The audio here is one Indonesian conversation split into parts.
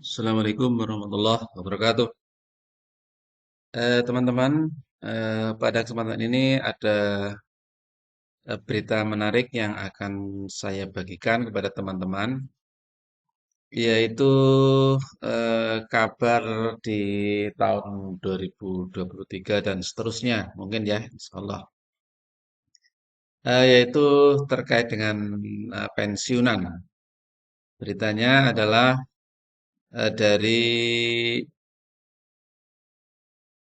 Assalamualaikum warahmatullahi wabarakatuh. Teman-teman, pada kesempatan ini ada berita menarik yang akan saya bagikan kepada teman-teman, yaitu kabar di tahun 2023 dan seterusnya, mungkin ya, insya Allah. Yaitu terkait dengan pensiunan. Beritanya adalah dari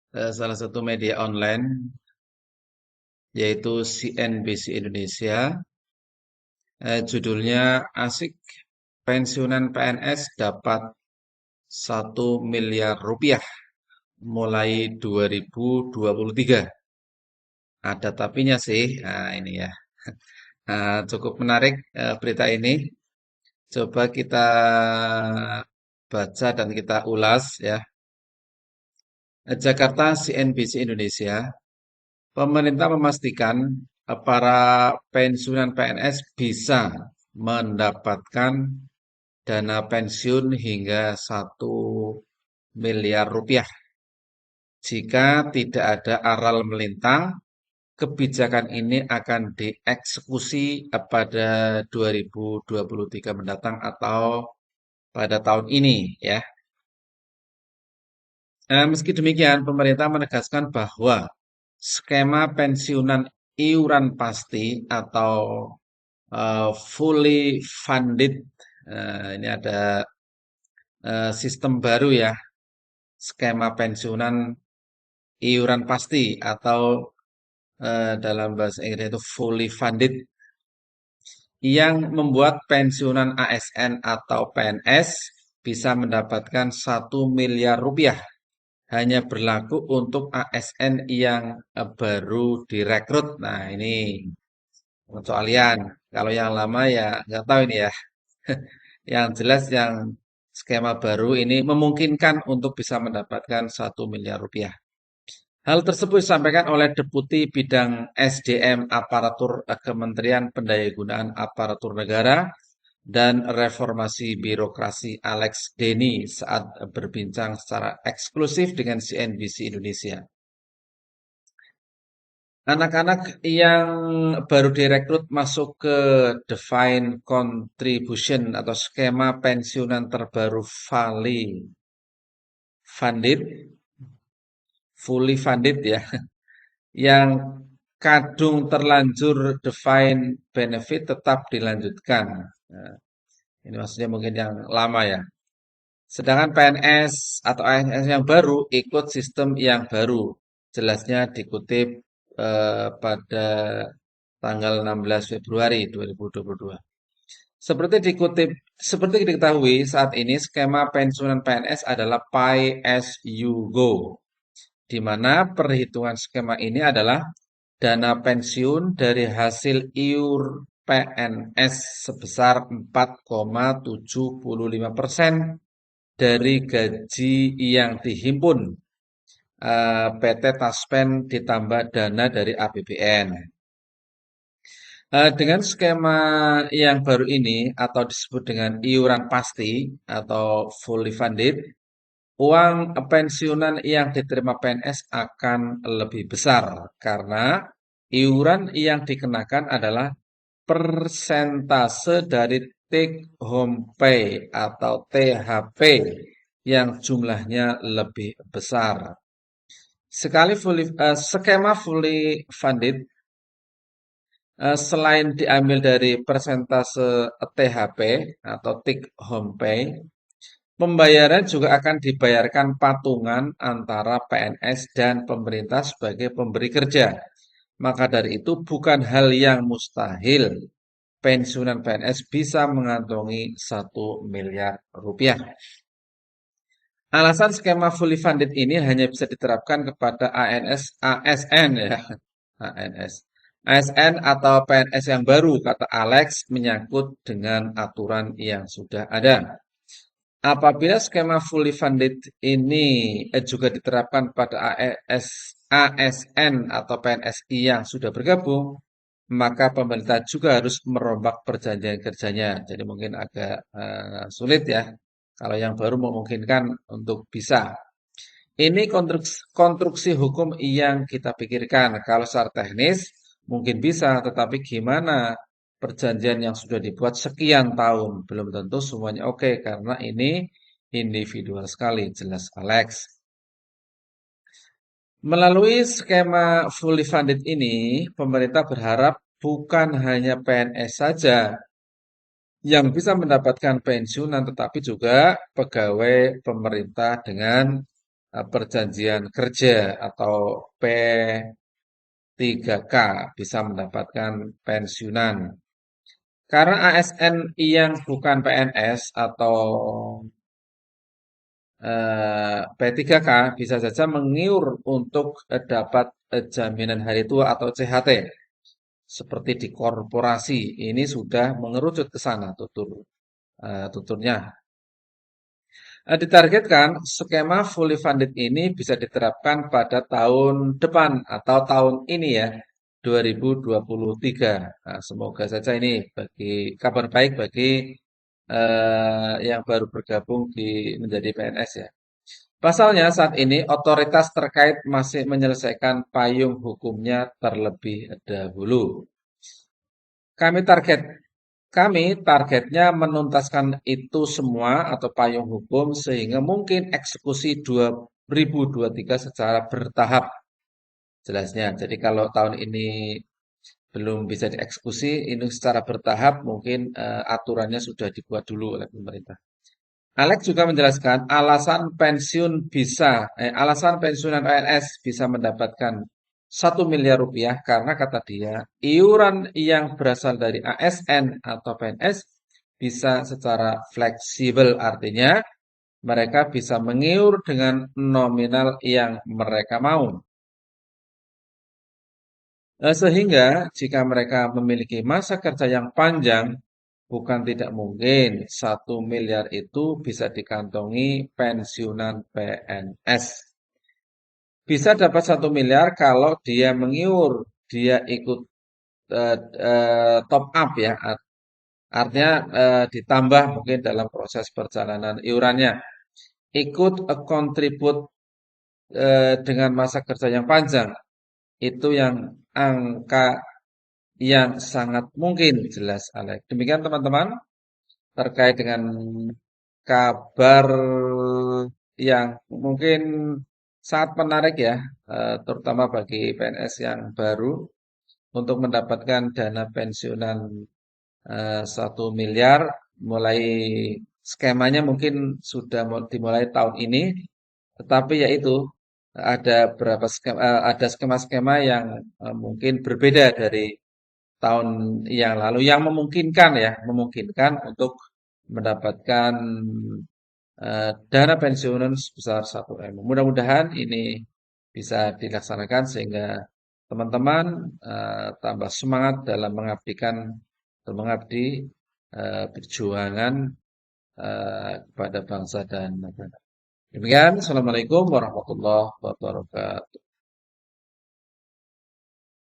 salah satu media online, yaitu CNBC Indonesia. Judulnya asik, pensiunan PNS dapat 1 miliar rupiah mulai 2023. Ada tapinya sih. Nah, ini ya. Cukup menarik berita ini. Coba kita baca dan kita ulas ya. Jakarta CNBC Indonesia. Pemerintah memastikan para pensiunan PNS bisa mendapatkan dana pensiun hingga 1 miliar rupiah. Jika tidak ada aral melintang, kebijakan ini akan dieksekusi pada 2023 mendatang atau pada tahun ini ya. Meski demikian, pemerintah menegaskan bahwa skema pensiunan iuran pasti atau fully funded, ini ada sistem baru ya, skema pensiunan iuran pasti atau dalam bahasa Inggris itu fully funded yang membuat pensiunan ASN atau PNS bisa mendapatkan 1 miliar rupiah hanya berlaku untuk ASN yang baru direkrut. Nah, ini pengecualian. Kalau yang lama ya nggak tahu ini ya. Yang jelas yang skema baru ini memungkinkan untuk bisa mendapatkan 1 miliar rupiah. Hal tersebut disampaikan oleh Deputi Bidang SDM Aparatur Kementerian Pendayagunaan Aparatur Negara dan Reformasi Birokrasi Alex Deni saat berbincang secara eksklusif dengan CNBC Indonesia. Anak-anak yang baru direkrut masuk ke Defined Contribution atau skema pensiunan terbaru funded, fully funded ya, yang kadung terlanjur defined benefit tetap dilanjutkan. Nah, ini maksudnya mungkin yang lama ya. Sedangkan PNS atau ASN yang baru ikut sistem yang baru. Jelasnya dikutip pada tanggal 16 Februari 2022. Seperti diketahui saat ini skema pensiunan PNS adalah Pay as you go, di mana perhitungan skema ini adalah dana pensiun dari hasil iur PNS sebesar 4,75% dari gaji yang dihimpun PT Taspen ditambah dana dari APBN. Dengan skema yang baru ini atau disebut dengan iuran pasti atau fully funded, uang pensiunan yang diterima PNS akan lebih besar karena iuran yang dikenakan adalah persentase dari take home pay atau THP yang jumlahnya lebih besar. Skema fully funded selain diambil dari persentase THP atau take home pay, pembayaran juga akan dibayarkan patungan antara PNS dan pemerintah sebagai pemberi kerja. Maka dari itu bukan hal yang mustahil pensiunan PNS bisa mengantongi 1 miliar rupiah. Alasan skema fully funded ini hanya bisa diterapkan kepada ASN ya, ANS. ASN atau PNS yang baru, kata Alex, menyangkut dengan aturan yang sudah ada. Apabila skema fully funded ini juga diterapkan pada ASN atau PNSI yang sudah bergabung, maka pemerintah juga harus merombak perjanjian kerjanya. Jadi mungkin agak sulit ya. Kalau yang baru memungkinkan untuk bisa. Ini konstruksi hukum yang kita pikirkan. Kalau secara teknis mungkin bisa, tetapi gimana perjanjian yang sudah dibuat sekian tahun belum tentu semuanya oke karena ini individual sekali, jelas Alex. Melalui skema fully funded ini, pemerintah berharap bukan hanya PNS saja yang bisa mendapatkan pensiunan, tetapi juga pegawai pemerintah dengan perjanjian kerja atau P3K bisa mendapatkan pensiunan. Karena ASN yang bukan PNS atau P3K bisa saja mengiur untuk dapat jaminan hari tua atau CHT seperti di korporasi. Ini sudah mengerucut ke sana tuturnya. Ditargetkan skema fully funded ini bisa diterapkan pada tahun depan atau tahun ini ya, 2023. Nah, semoga saja ini bagi kabar baik bagi yang baru bergabung menjadi PNS ya. Pasalnya saat ini otoritas terkait masih menyelesaikan payung hukumnya terlebih dahulu. Kami target Kami targetnya menuntaskan itu semua atau payung hukum sehingga mungkin eksekusi 2023 secara bertahap jelasnya. Jadi kalau tahun ini belum bisa dieksekusi, ini secara bertahap mungkin aturannya sudah dibuat dulu oleh pemerintah. Alex juga menjelaskan alasan pensiunan PNS bisa mendapatkan 1 miliar rupiah karena kata dia, iuran yang berasal dari ASN atau PNS bisa secara fleksibel, artinya mereka bisa mengiur dengan nominal yang mereka mau. Sehingga jika mereka memiliki masa kerja yang panjang, bukan tidak mungkin 1 miliar itu bisa dikantongi pensiunan PNS. Bisa dapat 1 miliar kalau dia mengiur, dia ikut top up ya, artinya ditambah mungkin dalam proses perjalanan iurannya. Ikut kontribut dengan masa kerja yang panjang, itu yang angka yang sangat mungkin jelas Alex. Demikian teman-teman terkait dengan kabar yang mungkin sangat menarik ya, terutama bagi PNS yang baru untuk mendapatkan dana pensiunan 1 miliar. Mulai skemanya mungkin sudah dimulai tahun ini, tetapi yaitu ada skema-skema yang mungkin berbeda dari tahun yang lalu yang memungkinkan untuk mendapatkan dana pensiunan sebesar 1 M. Mudah-mudahan ini bisa dilaksanakan sehingga teman-teman tambah semangat dalam mengabdi perjuangan kepada bangsa dan negara. Demikian, Assalamualaikum warahmatullahi wabarakatuh.